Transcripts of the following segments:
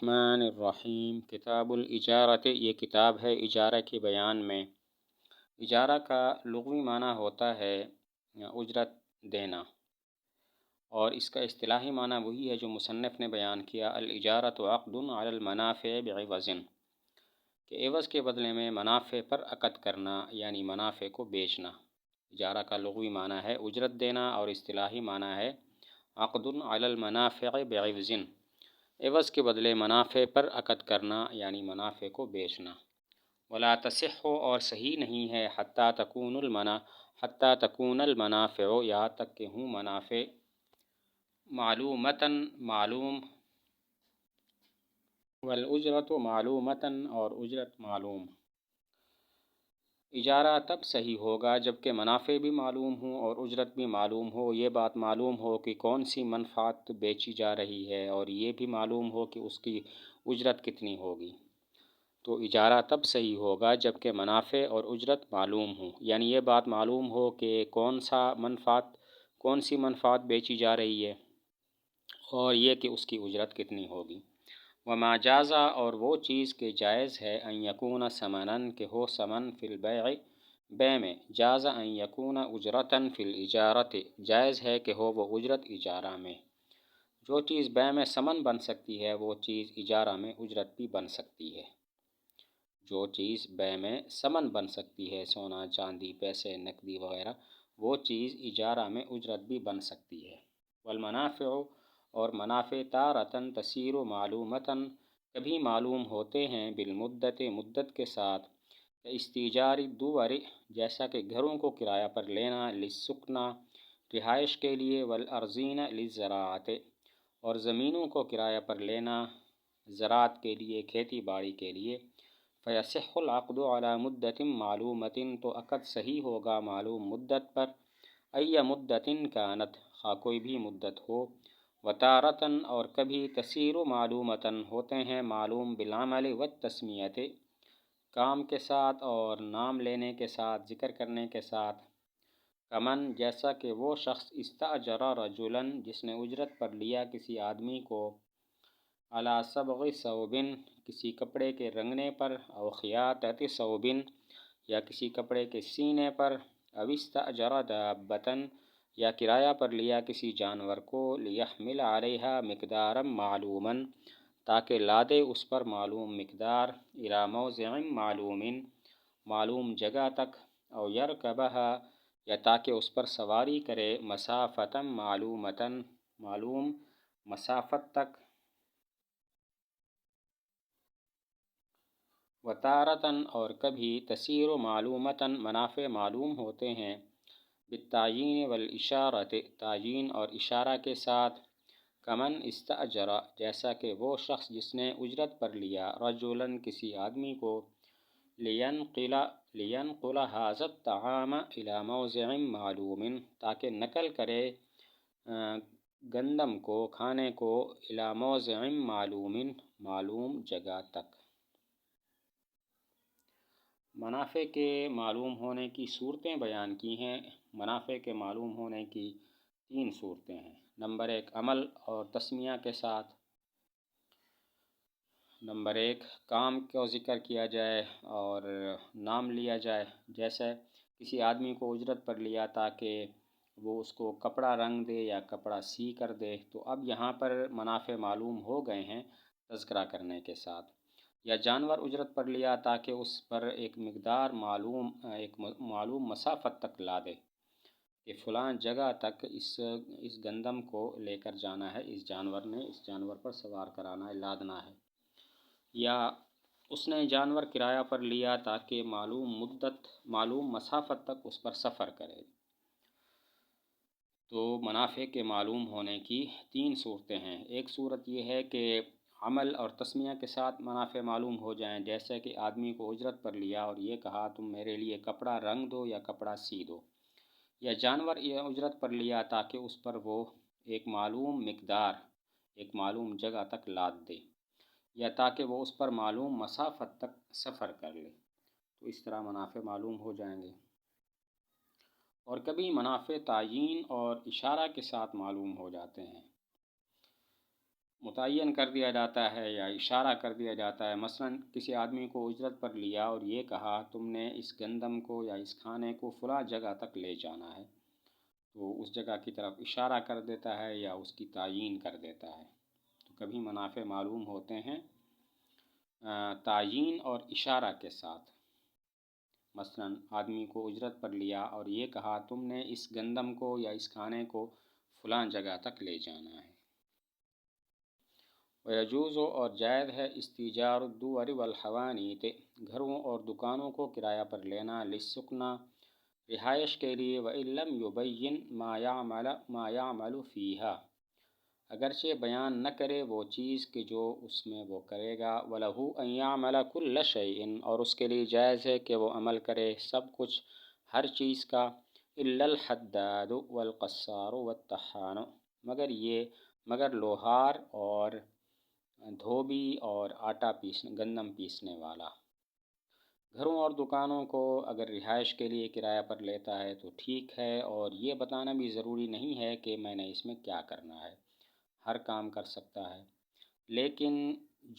الرحمن الرحیم۔ کتاب الاجارۃ، یہ کتاب ہے اجارہ کے بیان میں۔ اجارہ کا لغوی معنی ہوتا ہے اجرت دینا، اور اس کا اصطلاحی معنی وہی ہے جو مصنف نے بیان کیا، الاجارۃ عقد علی المنافع بعوض، کہ عوض کے بدلے میں منافع پر عقد کرنا، یعنی منافع کو بیچنا۔ اجارہ کا لغوی معنی ہے اجرت دینا، اور اصطلاحی معنی ہے عقد علی المنافع بعوض، عوض کے بدلے منافع پر عقد کرنا، یعنی منافع کو بیچنا۔ ولا تصح، اور صحیح نہیں ہے، حتی تکون المنافع، یہاں تک کہ ہوں منافع معلومتاً معلوم، والاجرت معلومتاً، اور اجرت معلوم۔ اجارہ تب صحیح ہوگا جبکہ منافع بھی معلوم ہوں اور اجرت بھی معلوم ہو۔ یہ بات معلوم ہو کہ کون سی منفعت بیچی جا رہی ہے، اور یہ بھی معلوم ہو کہ اس کی اجرت کتنی ہوگی۔ تو اجارہ تب صحیح ہوگا جبکہ منافع اور اجرت معلوم ہوں، یعنی یہ بات معلوم ہو کہ کون سی منفعت بیچی جا رہی ہے، اور یہ کہ اس کی اجرت کتنی ہوگی۔ وما جازا، اور وہ چیز کہ جائز ہے، ان یکون ثمناً، کہ ہو ثمن فی البیع، بے میں، جاز ان یکون اجرتاً فی الاجارۃ، جائز ہے کہ ہو وہ اجرت اجارہ میں۔ جو چیز بے میں ثمن بن سکتی ہے وہ چیز اجارہ میں اجرت بھی بن سکتی ہے۔ جو چیز بے میں ثمن بن سکتی ہے، سونا، چاندی، پیسے، نقدی وغیرہ، وہ چیز اجارہ میں اجرت بھی بن سکتی ہے۔ والمنافع، اور منافع تارتاً تصیر معلومتاً، کبھی معلوم ہوتے ہیں، بالمدت، مدت کے ساتھ، استیجار الدور، جیسا کہ گھروں کو کرایہ پر لینا، للسکنہ، رہائش کے لیے، والارضین للزراعۃ، اور زمینوں کو کرایہ پر لینا زراعت کے لیے، کھیتی باڑی کے لیے۔ فیصح العقد علی مدت معلومۃ، تو عقد صحیح ہوگا معلوم مدت پر، ای مدت کانت، خواہ کوئی بھی مدت ہو۔ وتارتاً، اور کبھی تصیر معلومتاً، ہوتے ہیں معلوم، بالعمل والتسمیۃ، کام کے ساتھ اور نام لینے کے ساتھ، ذکر کرنے کے ساتھ۔ کمن، جیسا کہ وہ شخص، استاجر رجلاً، جس نے اجرت پر لیا کسی آدمی کو، علی صبغ ثوب، کسی کپڑے کے رنگنے پر، او خیاطۃ ثوب، یا کسی کپڑے کے سینے پر، او استاجر دابۃ، یا کرایہ پر لیا کسی جانور کو، لیحمل علیہا مقدارا معلوما، تاکہ لادے اس پر معلوم مقدار، الی موضع معلوم، معلوم جگہ تک، او یرکبہا، یا تاکہ اس پر سواری کرے، مسافۃ معلومۃ، معلوم مسافت تک۔ وتارتاً، اور کبھی تصیر معلومتاً، منافع معلوم ہوتے ہیں، بالتعیین والاشارۃ، تعیین اور اشارہ کے ساتھ۔ کمن استاجر، جیسا کہ وہ شخص جس نے اجرت پر لیا، رجلاً، کسی آدمی کو، لینقل ھذا الطعام الی موضع معلوم، تاکہ نقل کرے گندم کو، کھانے کو، الی موضع معلوم، معلوم جگہ تک۔ منافع کے معلوم ہونے کی صورتیں بیان کی ہیں۔ منافع کے معلوم ہونے کی 3 صورتیں ہیں۔ نمبر 1، عمل اور تسمیہ کے ساتھ۔ نمبر 1، کام کو ذکر کیا جائے اور نام لیا جائے، جیسے کسی آدمی کو اجرت پر لیا تاکہ وہ اس کو کپڑا رنگ دے یا کپڑا سی کر دے، تو اب یہاں پر منافع معلوم ہو گئے ہیں تذکرہ کرنے کے ساتھ۔ یا جانور اجرت پر لیا تاکہ اس پر ایک مقدار معلوم مسافت تک لا دے، کہ فلاں جگہ تک اس گندم کو لے کر جانا ہے، اس جانور پر سوار کرانا ہے، لادنا ہے۔ یا اس نے جانور کرایہ پر لیا تاکہ معلوم مسافت تک اس پر سفر کرے۔ تو منافع کے معلوم ہونے کی 3 صورتیں ہیں۔ ایک صورت یہ ہے کہ عمل اور تسمیہ کے ساتھ منافع معلوم ہو جائیں، جیسے کہ آدمی کو اجرت پر لیا اور یہ کہا تم میرے لیے کپڑا رنگ دو یا کپڑا سی دو۔ یا جانور اجرت پر لیا تاکہ اس پر وہ ایک معلوم مقدار، ایک معلوم جگہ تک لاد دے، یا تاکہ وہ اس پر معلوم مسافت تک سفر کر لے، تو اس طرح منافع معلوم ہو جائیں گے۔ اور کبھی منافع تعیین اور اشارہ کے ساتھ معلوم ہو جاتے ہیں۔ متعین کر دیا جاتا ہے یا اشارہ کر دیا جاتا ہے. مثلاً کسی آدمی کو اجرت پر لیا اور یہ کہا تم نے اس گندم کو یا اس کھانے کو فلاں جگہ تک لے جانا ہے، تو اس جگہ کی طرف اشارہ کر دیتا ہے یا اس کی تعیین کر دیتا ہے. تو کبھی منافع معلوم ہوتے ہیں تعیین اور اشارہ کے ساتھ. مثلاً آدمی کو اجرت پر لیا اور یہ کہا تم نے اس گندم کو یا اس کھانے کو فلاں جگہ تک لے جانا ہے. ویجوز اور جائز ہے استیجار الدور والحوانیت، گھروں اور دکانوں کو کرایہ پر لینا، للسکنا رہائش کے لیے، وإن لم يبین ما يعمل فیہا، اگرچہ بیان نہ کرے وہ چیز کہ جو اس میں وہ کرے گا. وَلَهُ أَن يَعْمَلَ كُلَّ شَيْءٍ، اور اس کے لیے جائز ہے کہ وہ عمل کرے سب کچھ، ہر چیز کا. إِلَّا الْحَدَّادُ وَالْقَصَّارُ وَالطَّحَّانُ، مگر لوہار اور دھوبی اور گندم پیسنے والا. گھروں اور دکانوں کو اگر رہائش کے لیے کرایہ پر لیتا ہے تو ٹھیک ہے، اور یہ بتانا بھی ضروری نہیں ہے کہ میں نے اس میں کیا کرنا ہے، ہر کام کر سکتا ہے. لیکن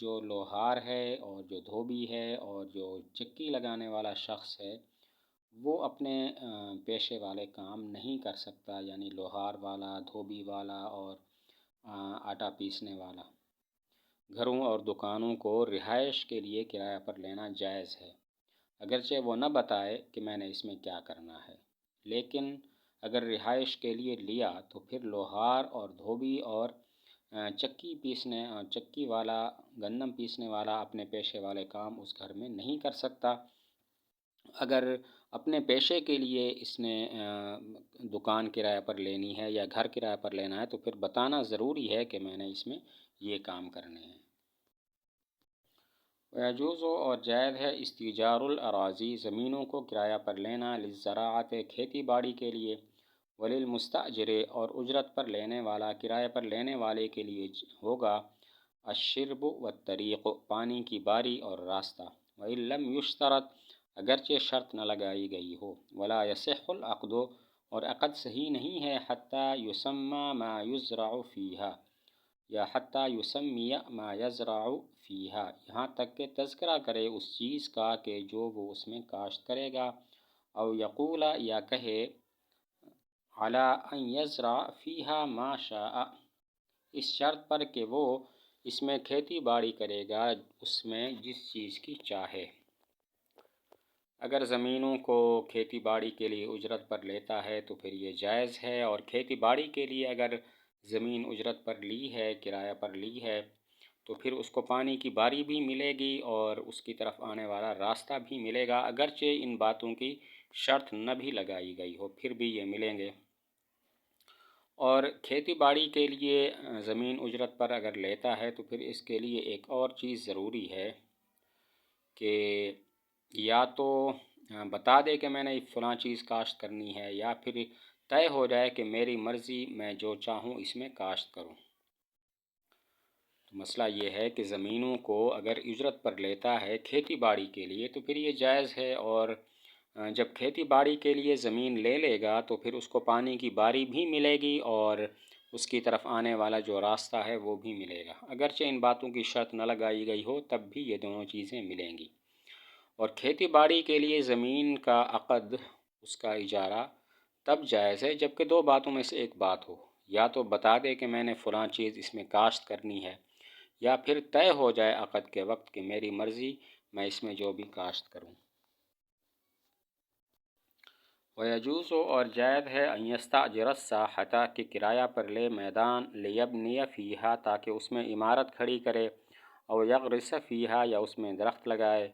جو لوہار ہے اور جو دھوبی ہے اور جو چکی لگانے والا شخص ہے وہ اپنے پیشے والے کام نہیں کر سکتا، یعنی لوہار والا، دھوبی والا اور آٹا پیسنے والا. گھروں اور دکانوں کو رہائش کے لیے کرایہ پر لینا جائز ہے، اگرچہ وہ نہ بتائے کہ میں نے اس میں کیا کرنا ہے. لیکن اگر رہائش کے لیے لیا تو پھر لوہار اور دھوبی اور چکی والا، گندم پیسنے والا اپنے پیشے والے کام اس گھر میں نہیں کر سکتا. اگر اپنے پیشے کے لیے اس نے دکان کرایہ پر لینی ہے یا گھر کرایہ پر لینا ہے تو پھر بتانا ضروری ہے کہ میں نے اس میں یہ کام کرنے ہیں. ویجوز اور جائز ہے استیجار الاراضی، زمینوں کو کرایہ پر لینا، للزراعت کھیتی باڑی کے لیے، وللمستاجر اور اجرت پر لینے والا، کرایہ پر لینے والے کے لیے ہوگا، الشرب والطریق پانی کی باری اور راستہ، وإن لم یشترط اگرچہ شرط نہ لگائی گئی ہو، ولا یصح العقد اور عقد صحیح نہیں ہے، حتی یسمى ما یزرع فیہا یا حتی یسمی ما یزرع فیہا یہاں تک کہ تذکرہ کرے اس چیز کا کہ جو وہ اس میں کاشت کرے گا، او یقول یا کہے علی ان یزرع فیہا ما شاء اس شرط پر کہ وہ اس میں کھیتی باڑی کرے گا اس میں جس چیز کی چاہے. اگر زمینوں کو کھیتی باڑی کے لیے اجرت پر لیتا ہے تو پھر یہ جائز ہے، اور کھیتی باڑی کے لیے اگر زمین اجرت پر لی ہے، کرایہ پر لی ہے، تو پھر اس کو پانی کی باری بھی ملے گی اور اس کی طرف آنے والا راستہ بھی ملے گا، اگرچہ ان باتوں کی شرط نہ بھی لگائی گئی ہو پھر بھی یہ ملیں گے. اور کھیتی باڑی کے لیے زمین اجرت پر اگر لیتا ہے تو پھر اس کے لیے ایک اور چیز ضروری ہے کہ یا تو بتا دے کہ میں نے فلاں چیز کاشت کرنی ہے، یا پھر طے ہو جائے کہ میری مرضی، میں جو چاہوں اس میں کاشت کروں. تو مسئلہ یہ ہے کہ زمینوں کو اگر اجرت پر لیتا ہے کھیتی باڑی کے لیے تو پھر یہ جائز ہے، اور جب کھیتی باڑی کے لیے زمین لے لے گا تو پھر اس کو پانی کی باری بھی ملے گی اور اس کی طرف آنے والا جو راستہ ہے وہ بھی ملے گا، اگرچہ ان باتوں کی شرط نہ لگائی گئی ہو تب بھی یہ دونوں چیزیں ملیں گی. اور کھیتی باڑی کے لیے زمین کا عقد، اس کا اجارہ تب جائز ہے جب کہ دو باتوں میں سے ایک بات ہو، یا تو بتا دے کہ میں نے فلاں چیز اس میں کاشت کرنی ہے، یا پھر طے ہو جائے عقد کے وقت کہ میری مرضی، میں اس میں جو بھی کاشت کروں. ویجوز اور جائز ہے ان یستاجر الساحة کہ کرایہ پر لے میدان، لیبنی فیہا تاکہ اس میں عمارت کھڑی کرے، او یغرس فیہا یا اس میں درخت لگائے،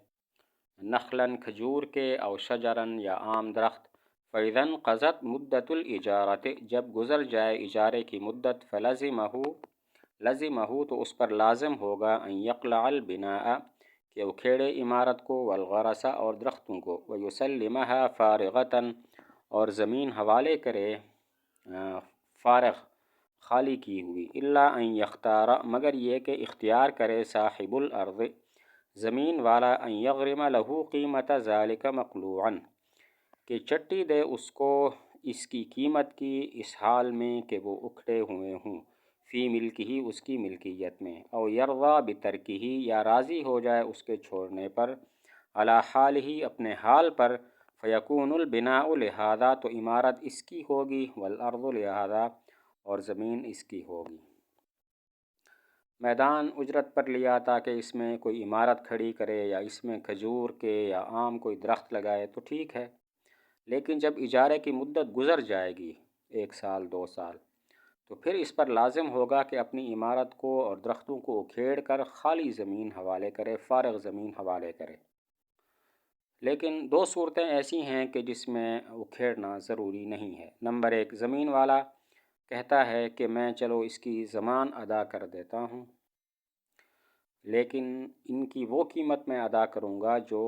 نخلاً کھجور کے، او شجراً یا عام درخت. فإذا انقضت مدت الاجارت جب گزر جائے اجارے کی مدت، لزمہ تو اس پر لازم ہوگا، ان یقلع البناء کہ اکھیڑے عمارت کو، والغرس اور درختوں کو، ویسلمها فارغة اور زمین حوالے کرے فارغ خالی کی ہوئی، الا ان یختار مگر یہ کہ اختیار کرے صاحب الارض زمین والا، ان یغرم له قیمت ذلك مقلوعا کہ چٹی دے اس کو اس کی قیمت کی، اس حال میں کہ وہ اکھڑے ہوئے ہوں، فی ملک ہی اس کی ملکیت میں، او یرضا بترکہ یا راضی ہو جائے اس کے چھوڑنے پر، علی حال ہی اپنے حال پر، فیکون البناء لہذا تو عمارت اس کی ہوگی، والارض لہذا اور زمین اس کی ہوگی۔ میدان اجرت پر لیا تاکہ اس میں کوئی عمارت کھڑی کرے یا اس میں کھجور کے یا عام کوئی درخت لگائے تو ٹھیک ہے، لیکن جب اجارے کی مدت گزر جائے گی، 1 سال 2 سال، تو پھر اس پر لازم ہوگا کہ اپنی عمارت کو اور درختوں کو اکھیڑ کر خالی زمین حوالے کرے، فارغ زمین حوالے کرے۔ لیکن 2 صورتیں ایسی ہیں کہ جس میں اکھیڑنا ضروری نہیں ہے۔ نمبر 1، زمین والا کہتا ہے کہ میں چلو اس کی ضمان ادا کر دیتا ہوں، لیکن ان کی وہ قیمت میں ادا کروں گا جو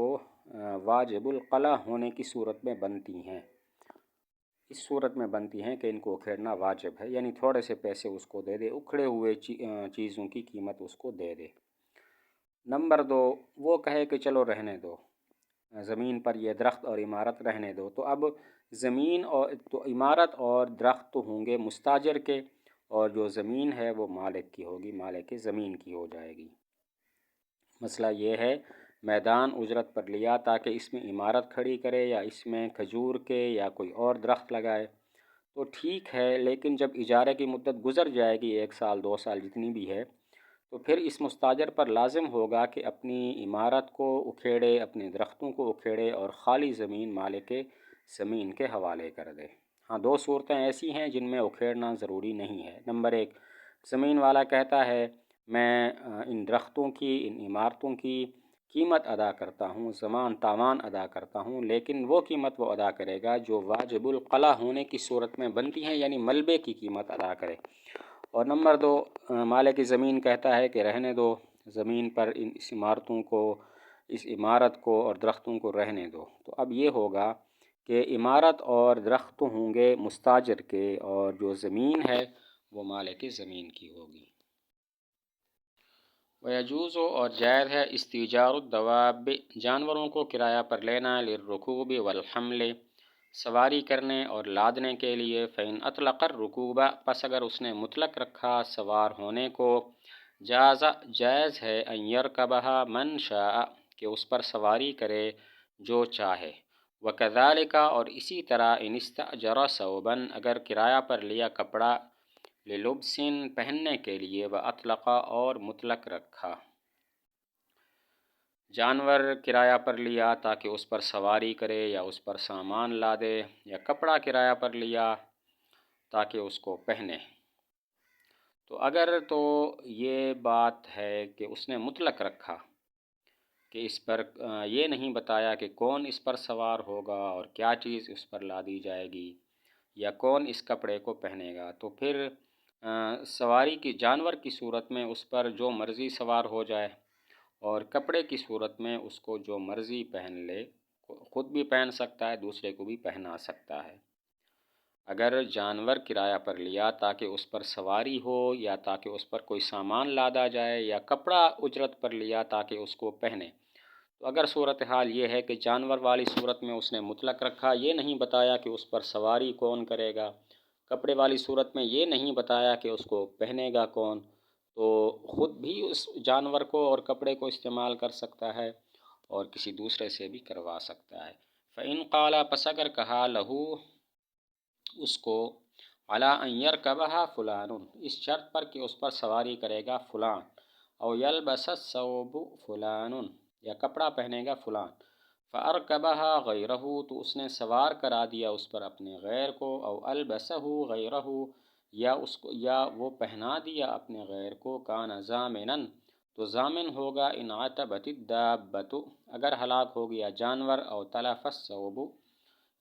واجب القلع ہونے کی صورت میں بنتی ہیں۔ اس صورت میں بنتی ہیں کہ ان کو اکھیڑنا واجب ہے، یعنی تھوڑے سے پیسے اس کو دے دے، اکھڑے ہوئے چیزوں کی قیمت اس کو دے دے۔ نمبر 2، وہ کہے کہ چلو رہنے دو، زمین پر یہ درخت اور عمارت رہنے دو، تو اب زمین اور تو عمارت اور درخت تو ہوں گے مستاجر کے، اور جو زمین ہے وہ مالک کی ہوگی، مالک زمین کی ہو جائے گی۔ مسئلہ یہ ہے، میدان اجرت پر لیا تاکہ اس میں عمارت کھڑی کرے یا اس میں کھجور کے یا کوئی اور درخت لگائے تو ٹھیک ہے، لیکن جب اجارے کی مدت گزر جائے گی، 1 سال 2 سال جتنی بھی ہے، تو پھر اس مستاجر پر لازم ہوگا کہ اپنی عمارت کو اکھیڑے، اپنے درختوں کو اکھیڑے اور خالی زمین مالک زمین کے حوالے کر دے۔ ہاں، 2 صورتیں ایسی ہیں جن میں اکھیڑنا ضروری نہیں ہے۔ نمبر 1، زمین والا کہتا ہے میں ان درختوں کی، ان عمارتوں کی قیمت ادا کرتا ہوں، زمان تاوان ادا کرتا ہوں، لیکن وہ قیمت وہ ادا کرے گا جو واجب القلع ہونے کی صورت میں بنتی ہیں، یعنی ملبے کی قیمت ادا کرے۔ اور نمبر 2، مالک زمین کہتا ہے کہ رہنے دو، زمین پر اس عمارتوں کو، اس عمارت کو اور درختوں کو رہنے دو۔ تو اب یہ ہوگا کہ عمارت اور درخت ہوں گے مستاجر کے، اور جو زمین ہے وہ مالک زمین کی ہوگی۔ وَيَجُوزُ اور جائز ہے استِئْجَارُ الدَّوَابِ جانوروں کو کرایہ پر لینا، للرکوب والحمل سواری کرنے اور لادنے کے لیے، فَإِنْ أَطْلَقَ الرُّكُوبَ پس اگر اس نے مطلق رکھا سوار ہونے کو، جائز ہے أَنْ يَرْكَبَهَا مَنْ شَاءَ کہ اس پر سواری کرے جو چاہے، وَكَذَلِكَ اور اسی طرح إِنِ اسْتَأْجَرَ ثَوْبًا اگر کرایہ پر لیا کپڑا، لِلُبْسٍ پہننے کے لیے، وَأَطْلَقَ اور مطلق رکھا، جانور کرایہ پر لیا تاکہ اس پر سواری کرے یا اس پر سامان لادے، یا کپڑا کرایہ پر لیا تاکہ اس کو پہنے، تو اگر تو یہ بات ہے کہ اس نے مطلق رکھا کہ اس پر یہ نہیں بتایا کہ کون اس پر سوار ہوگا اور کیا چیز اس پر لادی جائے گی یا کون اس کپڑے کو پہنے گا، تو پھر سواری کی جانور کی صورت میں اس پر جو مرضی سوار ہو جائے، اور کپڑے کی صورت میں اس کو جو مرضی پہن لے، خود بھی پہن سکتا ہے، دوسرے کو بھی پہنا سکتا ہے۔ اگر جانور کرایہ پر لیا تاکہ اس پر سواری ہو یا تاکہ اس پر کوئی سامان لادا جائے، یا کپڑا اجرت پر لیا تاکہ اس کو پہنے، تو اگر صورتحال یہ ہے کہ جانور والی صورت میں اس نے مطلق رکھا، یہ نہیں بتایا کہ اس پر سواری کون کرے گا، کپڑے والی صورت میں یہ نہیں بتایا کہ اس کو پہنے گا کون، تو خود بھی اس جانور کو اور کپڑے کو استعمال کر سکتا ہے اور کسی دوسرے سے بھی کروا سکتا ہے۔ فَإِنْ قَالَ پس اگر کہا لہو اس کو، عَلَىٰ أَنْ يَرْكَبَهَا فُلَانٌ اس شرط پر کہ اس پر سواری کرے گا فلان، او يَلْبَسَ الثَّوْبُ فُلَانٌ یا کپڑا پہنے گا فلان، فَأَرْكَبَهَا غَيْرَهُ تو اس نے سوار کرا دیا اس پر اپنے غیر کو، او أَلْبَسَهُ غَيْرَهُ یا اس کو، یا وہ پہنا دیا اپنے غیر کو، كَانَ ضَامِنًا تو ضامن ہوگا، إِنْ عَتَبَتِ الدَّابَّةُ اگر ہلاک ہو گیا جانور، او تلف الثَّوْبُ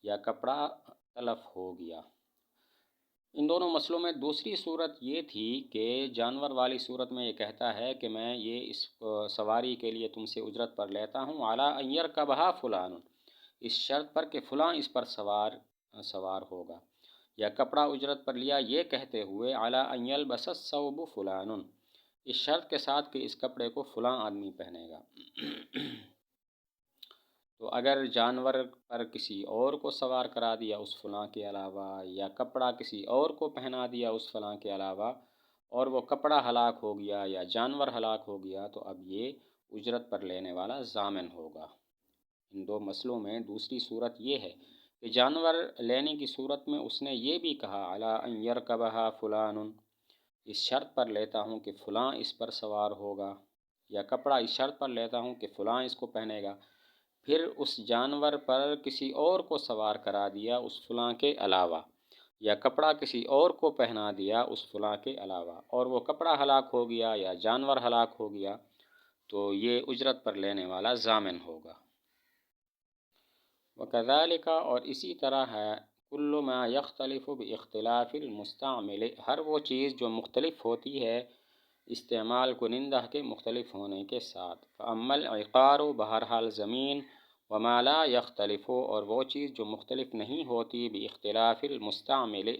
یا کپڑا تلف ہو گیا۔ ان دونوں مسئلوں میں دوسری صورت یہ تھی کہ جانور والی صورت میں یہ کہتا ہے کہ میں یہ اس سواری کے لیے تم سے اجرت پر لیتا ہوں، عَلَىٰ أَنْ يَرْكَبَهَا فُلَانٌ اس شرط پر کہ فلاں اس پر سوار ہوگا، یا کپڑا اجرت پر لیا یہ کہتے ہوئے، عَلَىٰ أَنْ يَلْبَسَ الثَّوْبُ فُلَانٌ اس شرط کے ساتھ کہ اس کپڑے کو فلاں آدمی پہنے گا۔ تو اگر جانور پر کسی اور کو سوار کرا دیا اس فلاں کے علاوہ، یا کپڑا کسی اور کو پہنا دیا اس فلاں کے علاوہ، اور وہ کپڑا ہلاک ہو گیا یا جانور ہلاک ہو گیا تو اب یہ اجرت پر لینے والا ضامن ہوگا۔ ان دو مسئلوں میں دوسری صورت یہ ہے کہ جانور لینے کی صورت میں اس نے یہ بھی کہا علی ان یرکبھا فلان، اس شرط پر لیتا ہوں کہ فلاں اس پر سوار ہوگا، یا کپڑا اس شرط پر لیتا ہوں کہ فلاں اس کو پہنے گا، پھر اس جانور پر کسی اور کو سوار کرا دیا اس فلاں کے علاوہ، یا کپڑا کسی اور کو پہنا دیا اس فلاں کے علاوہ، اور وہ کپڑا ہلاک ہو گیا یا جانور ہلاک ہو گیا تو یہ اجرت پر لینے والا ضامن ہوگا۔ وکذالک، اور اسی طرح ہے، کل ما یختلف باختلاف المستعمل، ہر وہ چیز جو مختلف ہوتی ہے استعمال کنندہ کے مختلف ہونے کے ساتھ۔ فاما العقار، بہرحال زمین، وما لا یختلف، اور وہ چیز جو مختلف نہیں ہوتی باختلاف المستعمل،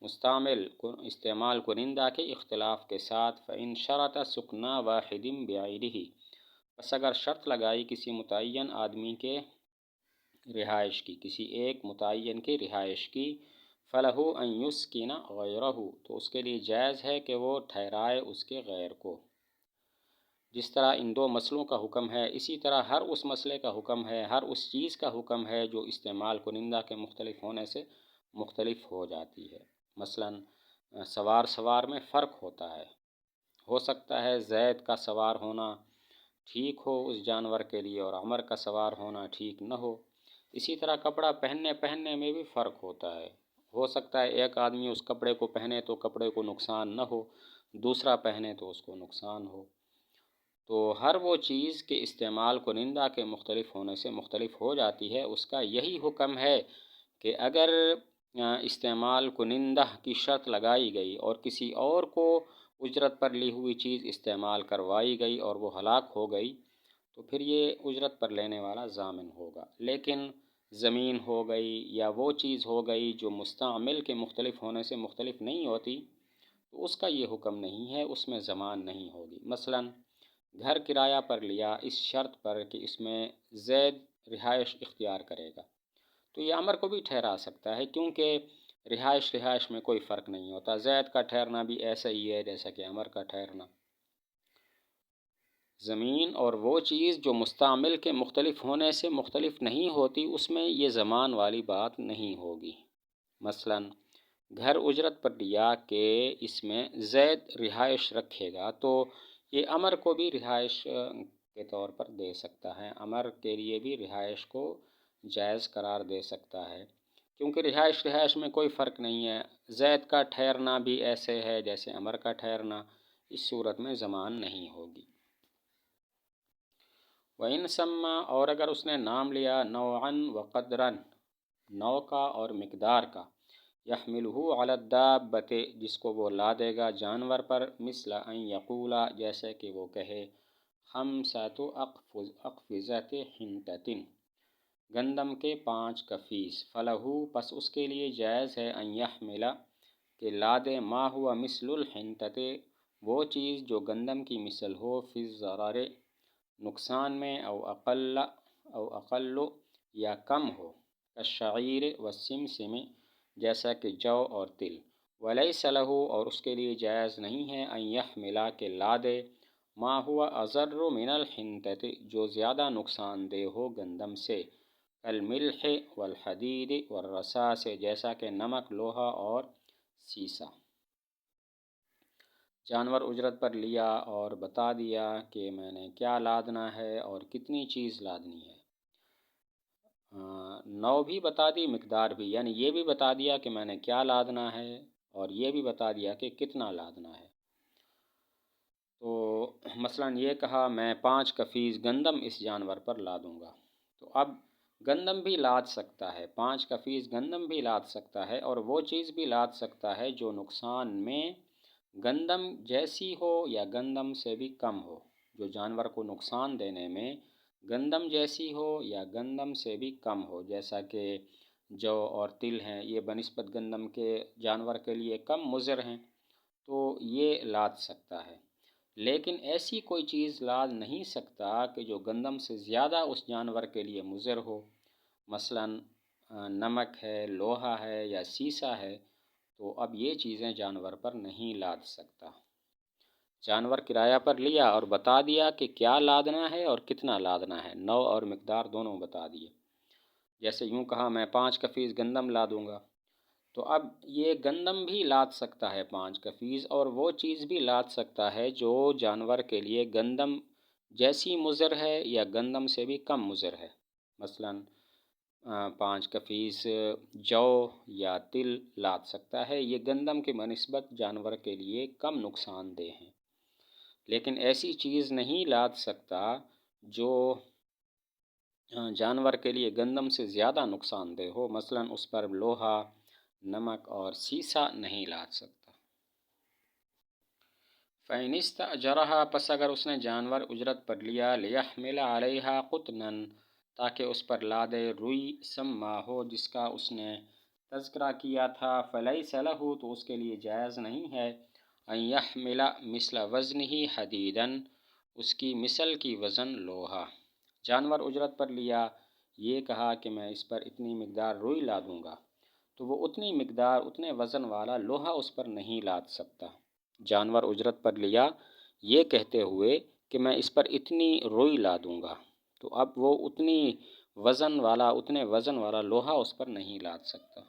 مستعمل استعمال کنندہ کے اختلاف کے ساتھ، فإن شرط سکنا واحد بعینہ، پس اگر شرط لگائی کسی متعین آدمی کے رہائش کی، کسی ایک متعین کی رہائش کی، فلہ ان یسکن غیرہ، تو اس کے لیے جائز ہے کہ وہ ٹھہرائے اس کے غیر کو۔ جس طرح ان دو مسئلوں کا حکم ہے، اسی طرح ہر اس مسئلے کا حکم ہے، ہر اس چیز کا حکم ہے جو استعمال کنندہ کے مختلف ہونے سے مختلف ہو جاتی ہے۔ مثلا سوار میں فرق ہوتا ہے، ہو سکتا ہے زید کا سوار ہونا ٹھیک ہو اس جانور کے لیے اور عمر کا سوار ہونا ٹھیک نہ ہو۔ اسی طرح کپڑا پہننے میں بھی فرق ہوتا ہے، ہو سکتا ہے ایک آدمی اس کپڑے کو پہنے تو کپڑے کو نقصان نہ ہو، دوسرا پہنے تو اس کو نقصان ہو۔ تو ہر وہ چیز کے استعمال کنندہ کے مختلف ہونے سے مختلف ہو جاتی ہے، اس کا یہی حکم ہے کہ اگر استعمال کنندہ کی شرط لگائی گئی اور کسی اور کو اجرت پر لی ہوئی چیز استعمال کروائی گئی اور وہ ہلاک ہو گئی تو پھر یہ اجرت پر لینے والا ضامن ہوگا۔ لیکن زمین ہو گئی یا وہ چیز ہو گئی جو مستعمل کے مختلف ہونے سے مختلف نہیں ہوتی تو اس کا یہ حکم نہیں ہے، اس میں ضمان نہیں ہوگی۔ مثلا گھر کرایہ پر لیا اس شرط پر کہ اس میں زید رہائش اختیار کرے گا، تو یہ عمر کو بھی ٹھہرا سکتا ہے، کیونکہ رہائش میں کوئی فرق نہیں ہوتا، زید کا ٹھہرنا بھی ایسا ہی ہے جیسا کہ عمر کا ٹھہرنا۔ زمین اور وہ چیز جو مستعمل کے مختلف ہونے سے مختلف نہیں ہوتی، اس میں یہ ضمان والی بات نہیں ہوگی۔ مثلا گھر اجرت پر لیا کہ اس میں زید رہائش رکھے گا تو یہ عمر کو بھی رہائش کے طور پر دے سکتا ہے، عمر کے لیے بھی رہائش کو جائز قرار دے سکتا ہے، کیونکہ رہائش میں کوئی فرق نہیں ہے، زید کا ٹھہرنا بھی ایسے ہے جیسے عمر کا ٹھہرنا، اس صورت میں ضمان نہیں ہوگی۔ وَإِن سَمَّى، اور اگر اس نے نام لیا نوعاً وقدراً، نوع کا اور مقدار کا، یحملہ علی الدابۃ، جس کو وہ لا دے گا جانور پر، مثل ان یقولا، جیسے کہ وہ کہے خمسۃ اقفزۃ حنطۃ، گندم کے 5 کفیس، فلہ، پس اس کے لیے جائز ہے ان یحمل، کہ لا دے ما ہوا مثل الحنطۃ، وہ چیز جو گندم کی مثل ہو، فی الضرر، نقصان میں، او اقل یا کم ہو، کالشعیر والسمسم، جیسا کہ جو اور تل، ولیس لہ، اور اس کے لیے جائز نہیں ہے ان یحمل، کہ لا دے ما ہوا اضر من الحنطۃ، جو زیادہ نقصان دہ ہو گندم سے، کالملح والحدید والرصاص، جیسا کہ نمک، لوہا اور سیسا۔ جانور اجرت پر لیا اور بتا دیا کہ میں نے کیا لادنا ہے اور کتنی چیز لادنی ہے، نوع بھی بتا دی، مقدار بھی، یعنی یہ بھی بتا دیا کہ میں نے کیا لادنا ہے اور یہ بھی بتا دیا کہ کتنا لادنا ہے۔ تو مثلا یہ کہا میں 5 کفیز گندم اس جانور پر لادوں گا، تو اب گندم بھی لاد سکتا ہے، 5 کفیز گندم بھی لاد سکتا ہے، اور وہ چیز بھی لاد سکتا ہے جو نقصان میں گندم جیسی ہو یا گندم سے بھی کم ہو، جو جانور کو نقصان دینے میں گندم جیسی ہو یا گندم سے بھی کم ہو، جیسا کہ جو اور تل ہیں، یہ بنسبت گندم کے جانور کے لیے کم مضر ہیں، تو یہ لاد سکتا ہے۔ لیکن ایسی کوئی چیز لاد نہیں سکتا کہ جو گندم سے زیادہ اس جانور کے لیے مضر ہو، مثلا نمک ہے، لوہا ہے یا سیسا ہے، تو اب یہ چیزیں جانور پر نہیں لاد سکتا۔ جانور کرایہ پر لیا اور بتا دیا کہ کیا لادنا ہے اور کتنا لادنا ہے، نوع اور مقدار دونوں بتا دیے۔ جیسے یوں کہا میں 5 کفیز گندم لادوں گا، تو اب یہ گندم بھی لاد سکتا ہے 5 کفیز، اور وہ چیز بھی لاد سکتا ہے جو جانور کے لیے گندم جیسی مضر ہے یا گندم سے بھی کم مضر ہے۔ مثلاً 5 کفیز جو یا تل لاد سکتا ہے، یہ گندم کے بنسبت جانور کے لیے کم نقصان دہ ہیں۔ لیکن ایسی چیز نہیں لاد سکتا جو جانور کے لیے گندم سے زیادہ نقصان دہ ہو، مثلاً اس پر لوہا، نمک اور سیسا نہیں لاد سکتا۔ فَإِنِ اسْتَأْجَرَهَا، پس اگر اس نے جانور اجرت پر لیا، لِيَحْمِلَ عَلَيْهَا قُطْنًا، تاکہ اس پر لادے روئی سما ہو جس کا اس نے تذکرہ کیا تھا، فَلَيْسَ لَهُ، تو اس کے لیے جائز نہیں ہے، أَن يَحْمِلَ مِثْلَ وَزْنِهِ حَدِيدًا، اس کی مثل کی وزن لوہا۔ جانور اجرت پر لیا، یہ کہا کہ میں اس پر اتنی مقدار روئی لادوں گا، تو وہ اتنی مقدار اتنے وزن والا لوہا اس پر نہیں لاد سکتا۔ جانور اجرت پر لیا یہ کہتے ہوئے کہ میں اس پر اتنی روئی لادوں گا، تو اب وہ اتنے وزن والا لوہا اس پر نہیں لاد سکتا۔